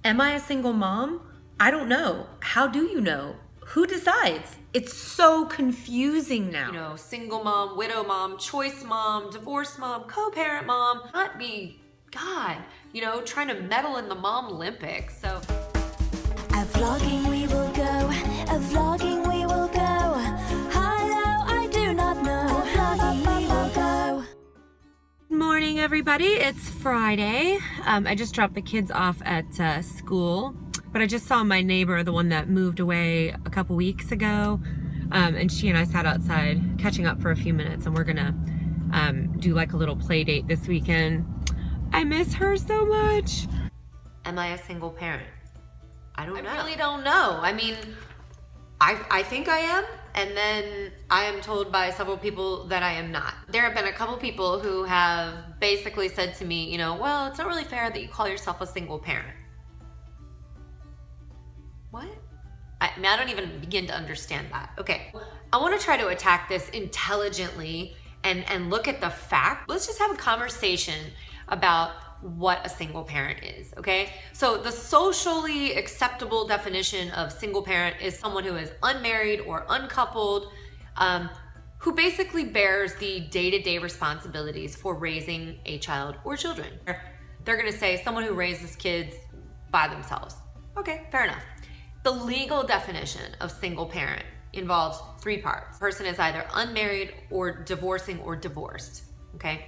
Am I a single mom? I don't know. How do you know? Who decides? It's so confusing now. You know, single mom, widow mom, choice mom, divorce mom, co-parent mom, not be, God, you know, trying to medal in the mom Olympics. So A vlogging we will go, a vlogging we will go. Hello, I do not know. A vlogging we will go. Good morning, everybody. It's Friday. I just dropped the kids off at school, but I just saw my neighbor, the one that moved away a couple weeks ago, and she and I sat outside catching up for a few minutes, and we're gonna do like a little play date this weekend. I miss her so much. am I a single parent? I really don't know. I mean, I think I am, and then I am told by several people that I am not. There have been a couple people who have basically said to me, you know, well, it's not really fair that you call yourself a single parent. What? I mean, I don't even begin to understand that. Okay, I want to try to attack this intelligently and look at the fact. Let's just have a conversation about what a single parent is, okay? So the socially acceptable definition of single parent is someone who is unmarried or uncoupled, who basically bears the day-to-day responsibilities for raising a child or children. They're gonna say someone who raises kids by themselves. Okay, fair enough. The legal definition of single parent involves three parts. The person is either unmarried or divorcing or divorced, okay?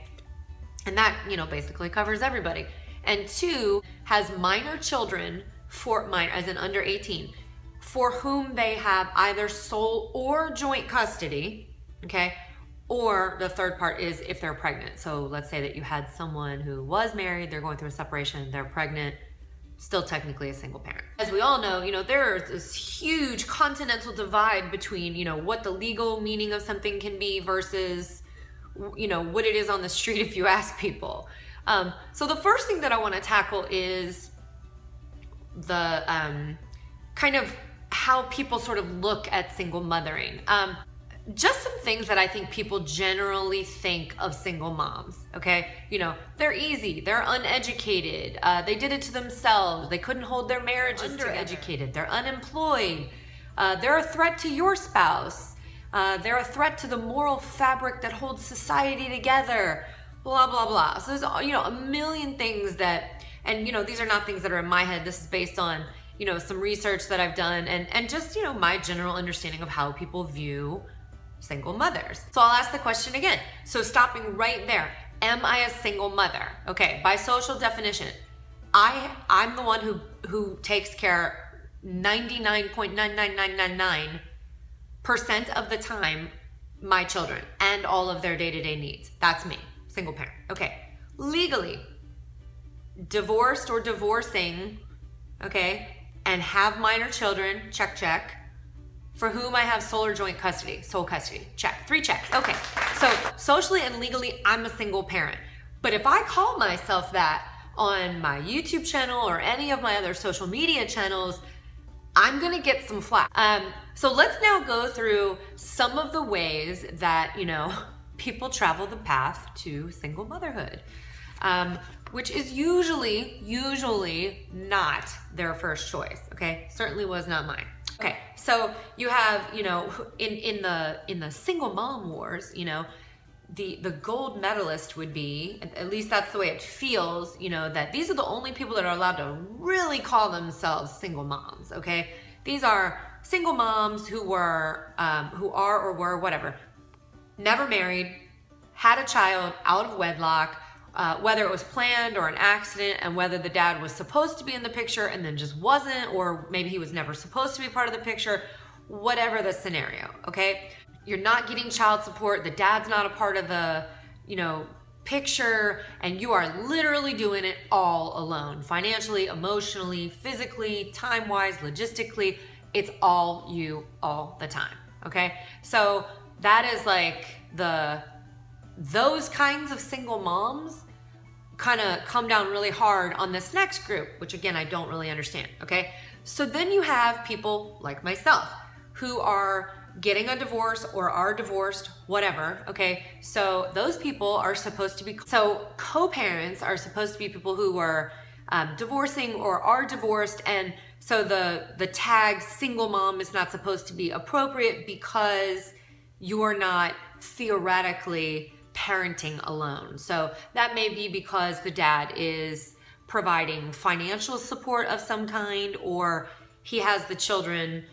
And that, you know, basically covers everybody. And two, has minor children, as in under 18, for whom they have either sole or joint custody, okay? Or the third part is if they're pregnant. So let's say that you had someone who was married, they're going through a separation, they're pregnant, still technically a single parent. As we all know, you know, there's this huge continental divide between, you know, what the legal meaning of something can be versus, you know, what it is on the street if you ask people. So the first thing that I want to tackle is the kind of how people sort of look at single mothering. Just some things that I think people generally think of single moms, okay? You know, they're easy, they're uneducated, they did it to themselves, they couldn't hold their marriages undereducated, they're unemployed, they're a threat to your spouse, they're a threat to the moral fabric that holds society together, blah, blah, blah. So there's, you know, a million things that, and, you know, these are not things that are in my head. This is based on, you know, some research that I've done and just, you know, my general understanding of how people view single mothers. So I'll ask the question again. So stopping right there, am I a single mother? Okay, by social definition, I'm the one who takes care 99.99999% of the time, my children and all of their day-to-day needs. That's me, single parent. Okay, legally, divorced or divorcing, okay, and have minor children, check, check, for whom I have sole or joint custody, sole custody, check, 3 checks. Okay, so socially and legally, I'm a single parent. But if I call myself that on my YouTube channel or any of my other social media channels, I'm gonna get some flack. So let's now go through some of the ways that, you know, people travel the path to single motherhood, which is usually not their first choice, okay? Certainly was not mine. Okay, so you have, you know, in the single mom wars, you know, the gold medalist would be, at least that's the way it feels, you know, that these are the only people that are allowed to really call themselves single moms, okay? These are single moms who are or were, whatever, never married, had a child out of wedlock, whether it was planned or an accident, and whether the dad was supposed to be in the picture and then just wasn't, or maybe he was never supposed to be part of the picture, whatever the scenario, okay? You're not getting child support, the dad's not a part of the, you know, picture, and you are literally doing it all alone, financially, emotionally, physically, time-wise, logistically. It's all you all the time, okay? So that is like those kinds of single moms kind of come down really hard on this next group, which again, I don't really understand, okay? So then you have people like myself who are getting a divorce or are divorced, whatever, okay? So those people are supposed to be, so co-parents are supposed to be people who are divorcing or are divorced, and so the tag single mom is not supposed to be appropriate because you're not theoretically parenting alone. So that may be because the dad is providing financial support of some kind, or he has the children,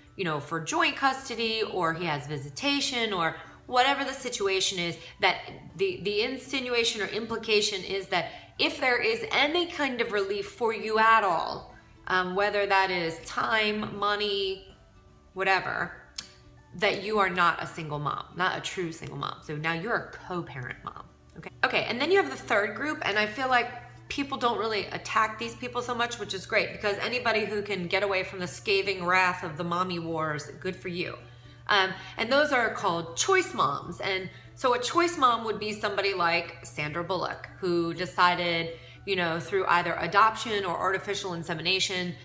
for joint custody, or he has visitation, or whatever the situation is. That the insinuation or implication is that if there is any kind of relief for you at all, whether that is time, money, whatever, that you are not a single mom, not a true single mom. So now you're a co-parent mom. Okay, and then you have the third group, and I feel like people don't really attack these people so much, which is great, because anybody who can get away from the scathing wrath of the mommy wars, good for you. And those are called choice moms. And so a choice mom would be somebody like Sandra Bullock, who decided, through either adoption or artificial insemination,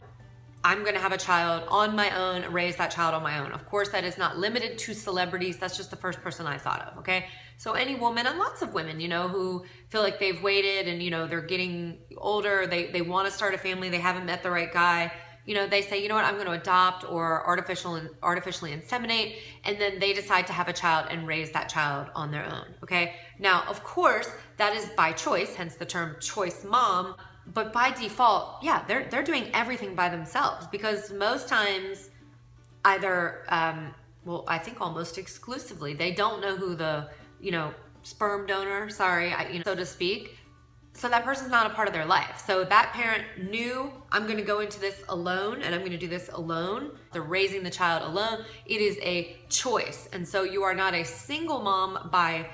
I'm going to have a child on my own, raise that child on my own. Of course, that is not limited to celebrities. That's just the first person I thought of, okay? So any woman, and lots of women, who feel like they've waited and, they're getting older, they want to start a family, they haven't met the right guy, they say, I'm going to adopt or artificially inseminate, and then they decide to have a child and raise that child on their own, okay? Now, of course, that is by choice, hence the term choice mom. But by default, yeah, they're doing everything by themselves, because most times, either, I think almost exclusively, they don't know who the, sperm donor, so to speak. So that person's not a part of their life. So that parent knew, I'm going to go into this alone, and I'm going to do this alone. They're raising the child alone. It is a choice. And so you are not a single mom by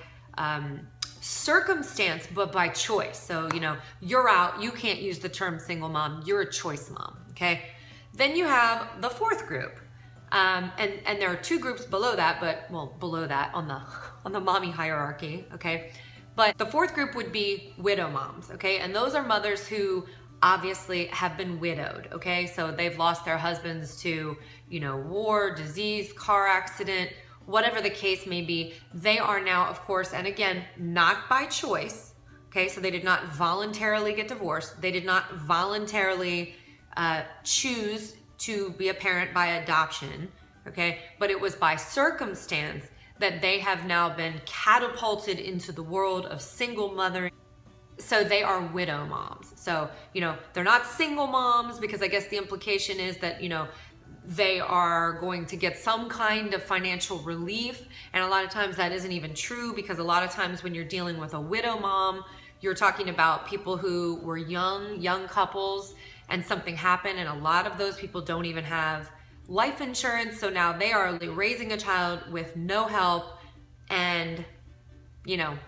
circumstance, but by choice. So, you're out. You can't use the term single mom. You're a choice mom, okay? Then you have the fourth group. And there are two groups below that, below that on the mommy hierarchy, okay? But the fourth group would be widow moms, okay? And those are mothers who obviously have been widowed, okay? So they've lost their husbands to, war, disease, car accident, whatever the case may be. They are now, of course, and again, not by choice, okay? So they did not voluntarily get divorced. They did not voluntarily choose to be a parent by adoption, okay? But it was by circumstance that they have now been catapulted into the world of single mothering. So they are widow moms. So, they're not single moms, because I guess the implication is that, they are going to get some kind of financial relief. And a lot of times that isn't even true, because a lot of times when you're dealing with a widow mom, you're talking about people who were young couples, and something happened, and a lot of those people don't even have life insurance. So now they are raising a child with no help, and,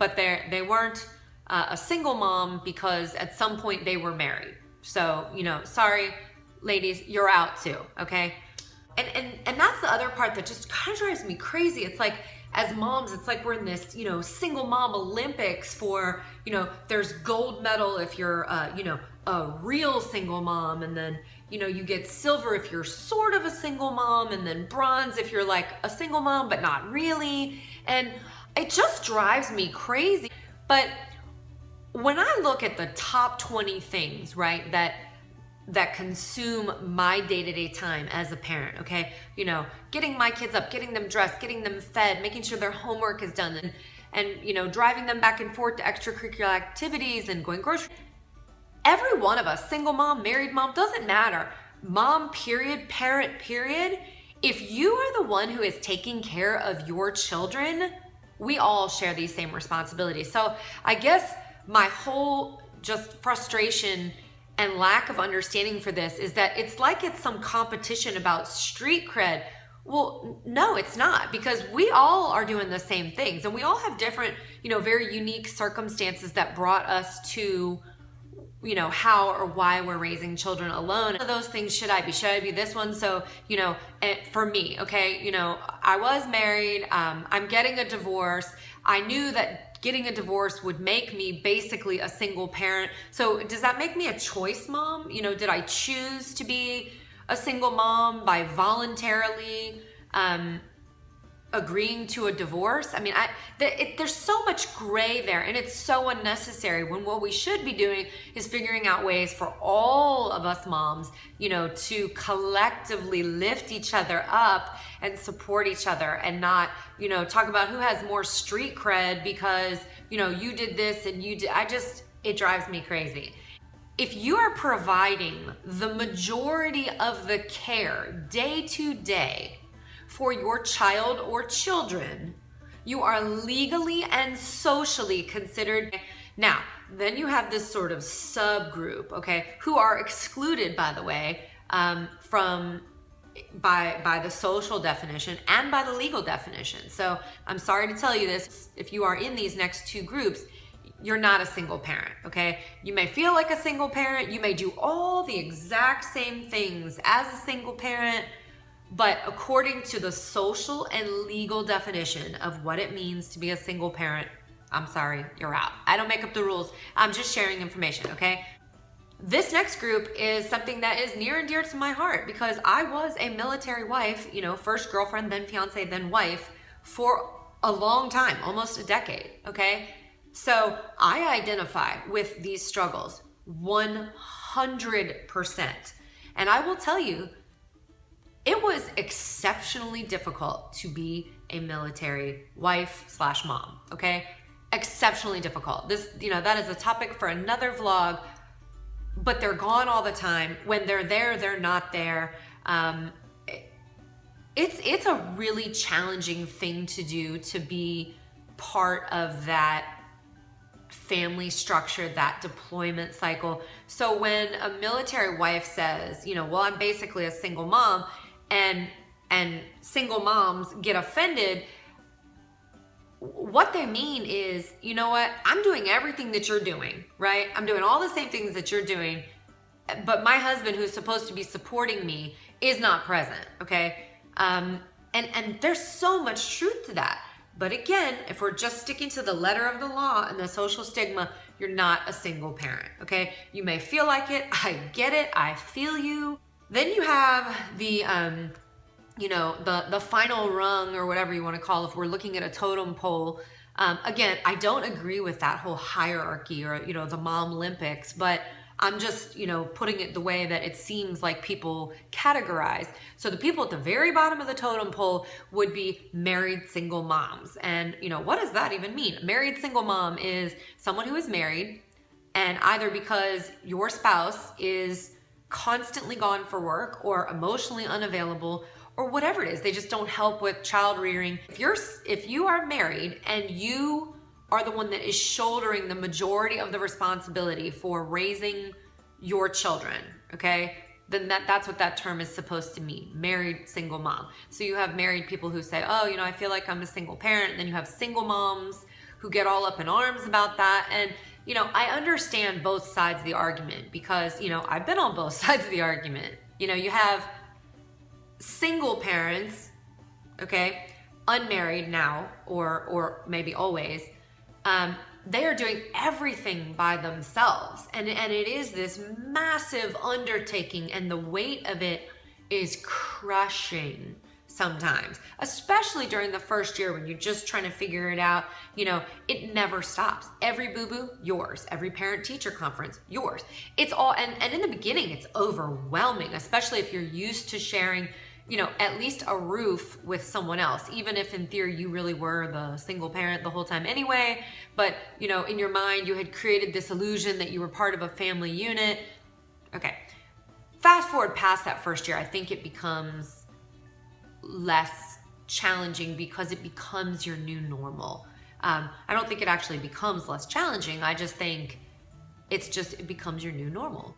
but they weren't a single mom because at some point they were married. So, sorry, ladies, you're out too, okay? And that's the other part that just kind of drives me crazy. It's like, as moms, it's like we're in this, single mom Olympics for, there's gold medal if you're, a real single mom, and then, you get silver if you're sort of a single mom, and then bronze if you're like a single mom, but not really. And it just drives me crazy. But when I look at the top 20 things, right, that consume my day-to-day time as a parent, okay? Getting my kids up, getting them dressed, getting them fed, making sure their homework is done, and driving them back and forth to extracurricular activities and going grocery. Every one of us, single mom, married mom, doesn't matter. Mom, period, parent, period. If you are the one who is taking care of your children, we all share these same responsibilities. So I guess my whole just frustration and lack of understanding for this is that it's like it's some competition about street cred. Well, no, it's not, because we all are doing the same things, and we all have different, very unique circumstances that brought us to, how or why we're raising children alone. One of those things, should I be this one? So, for me, okay, I was married, I'm getting a divorce. I knew that getting a divorce would make me basically a single parent. So does that make me a choice mom? Did I choose to be a single mom by voluntarily agreeing to a divorce. I mean, there's so much gray there, and it's so unnecessary, when what we should be doing is figuring out ways for all of us moms, to collectively lift each other up and support each other, and not, talk about who has more street cred because, you did this and you did. It drives me crazy. If you are providing the majority of the care day to day for your child or children, you are legally and socially considered. Now, then you have this sort of subgroup, okay, who are excluded, by the way, by the social definition and by the legal definition. So I'm sorry to tell you this, if you are in these next two groups, you're not a single parent, okay? You may feel like a single parent, you may do all the exact same things as a single parent, but according to the social and legal definition of what it means to be a single parent, I'm sorry, you're out. I don't make up the rules. I'm just sharing information, okay? This next group is something that is near and dear to my heart, because I was a military wife, first girlfriend, then fiance, then wife, for a long time, almost a decade, okay? So I identify with these struggles 100%. And I will tell you, it was exceptionally difficult to be a military wife/mom, okay? Exceptionally difficult. This, that is a topic for another vlog, but they're gone all the time. When they're there, they're not there. It's a really challenging thing to do, to be part of that family structure, that deployment cycle. So when a military wife says, well, I'm basically a single mom, and single moms get offended, what they mean is, you know what, I'm doing everything that you're doing, right? I'm doing all the same things that you're doing, but my husband, who's supposed to be supporting me, is not present, okay? And there's so much truth to that. But again, if we're just sticking to the letter of the law and the social stigma, you're not a single parent, okay? You may feel like it. I get it. I feel you. Then you have the, the final rung, or whatever you want to call it, if we're looking at a totem pole. Again, I don't agree with that whole hierarchy, or, the Mom Olympics, but I'm just, putting it the way that it seems like people categorize. So the people at the very bottom of the totem pole would be married single moms. And, what does that even mean? A married single mom is someone who is married, and either because your spouse is constantly gone for work, or emotionally unavailable, or whatever it is, they just don't help with child rearing. If you are married and you are the one that is shouldering the majority of the responsibility for raising your children, okay? Then that's what that term is supposed to mean, married single mom. So you have married people who say, oh, I feel like I'm a single parent. And then you have single moms who get all up in arms about that. And, I understand both sides of the argument, because, I've been on both sides of the argument. You have single parents, okay, unmarried now, or maybe always, they are doing everything by themselves. And it is this massive undertaking, and the weight of it is crushing sometimes, especially during the first year when you're just trying to figure it out. It never stops. Every boo-boo, yours. Every parent-teacher conference, yours. It's all, and in the beginning, it's overwhelming, especially if you're used to sharing at least a roof with someone else, even if in theory you really were the single parent the whole time anyway. But, in your mind, you had created this illusion that you were part of a family unit. Okay. Fast forward past that first year, I think it becomes less challenging, because it becomes your new normal. I don't think it actually becomes less challenging. I just think it becomes your new normal.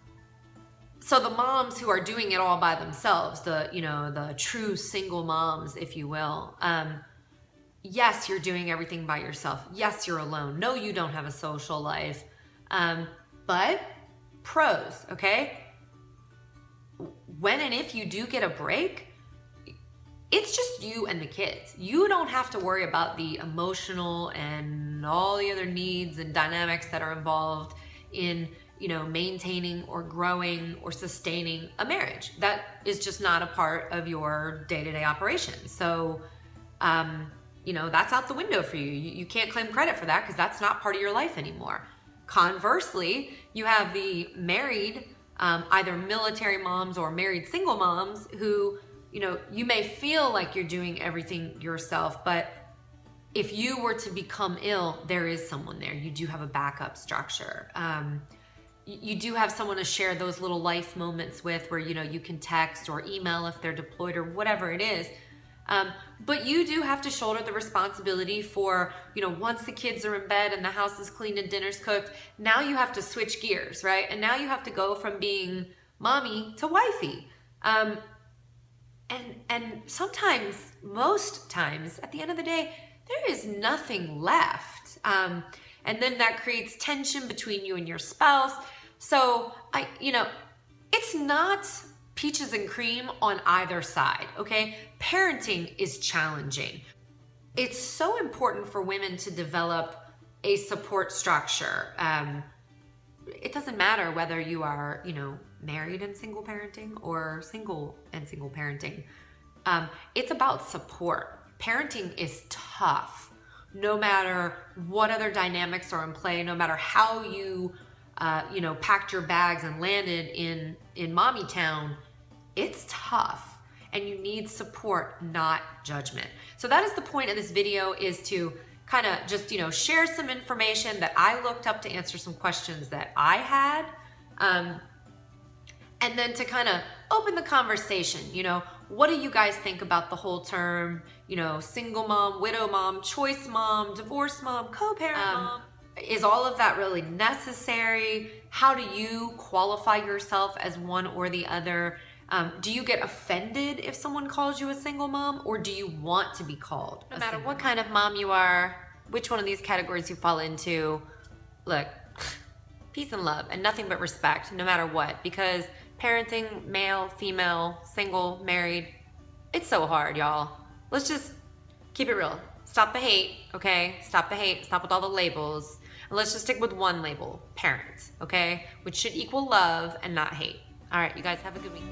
So the moms who are doing it all by themselves, the true single moms, if you will, yes, you're doing everything by yourself. Yes, you're alone. No, you don't have a social life. But pros, okay? When and if you do get a break, it's just you and the kids. You don't have to worry about the emotional and all the other needs and dynamics that are involved in maintaining or growing or sustaining a marriage. That is just not a part of your day-to-day operation. So you know, that's out the window for you. You can't claim credit for that because that's not part of your life anymore. Conversely, you have the married, either military moms or married single moms who, you know, you may feel like you're doing everything yourself, but if you were to become ill, there is someone there. You do have a backup structure. You do have someone to share those little life moments with where, you know, you can text or email if they're deployed or whatever it is. But you do have to shoulder the responsibility for, you know, once the kids are in bed and the house is clean and dinner's cooked, now you have to switch gears, right? And now you have to go from being mommy to wifey. And sometimes, most times, at the end of the day, there is nothing left. And then that creates tension between you and your spouse. So you know, it's not peaches and cream on either side, okay? Parenting is challenging. It's so important for women to develop a support structure. It doesn't matter whether you are, you know, married and single parenting or single and single parenting. It's about support. Parenting is tough, no matter what other dynamics are in play, no matter how you, you know, packed your bags and landed in mommy town. It's tough, and you need support, not judgment. So that is the point of this video, is to kind of just, you know, share some information that I looked up to answer some questions that I had, and then to kind of open the conversation. You know, what do you guys think about the whole term, you know, single mom, widow mom, choice mom, divorce mom, co-parent mom? Is all of that really necessary? How do you qualify yourself as one or the other? Do you get offended if someone calls you a single mom, or do you want to be called? No matter what kind of mom you are, which one of these categories you fall into, look, peace and love and nothing but respect, no matter what, because parenting, male, female, single, married, it's so hard, y'all. Let's just keep it real. Stop the hate, okay? Stop the hate, stop with all the labels. And let's just stick with one label, parent, okay? Which should equal love and not hate. All right, you guys have a good week.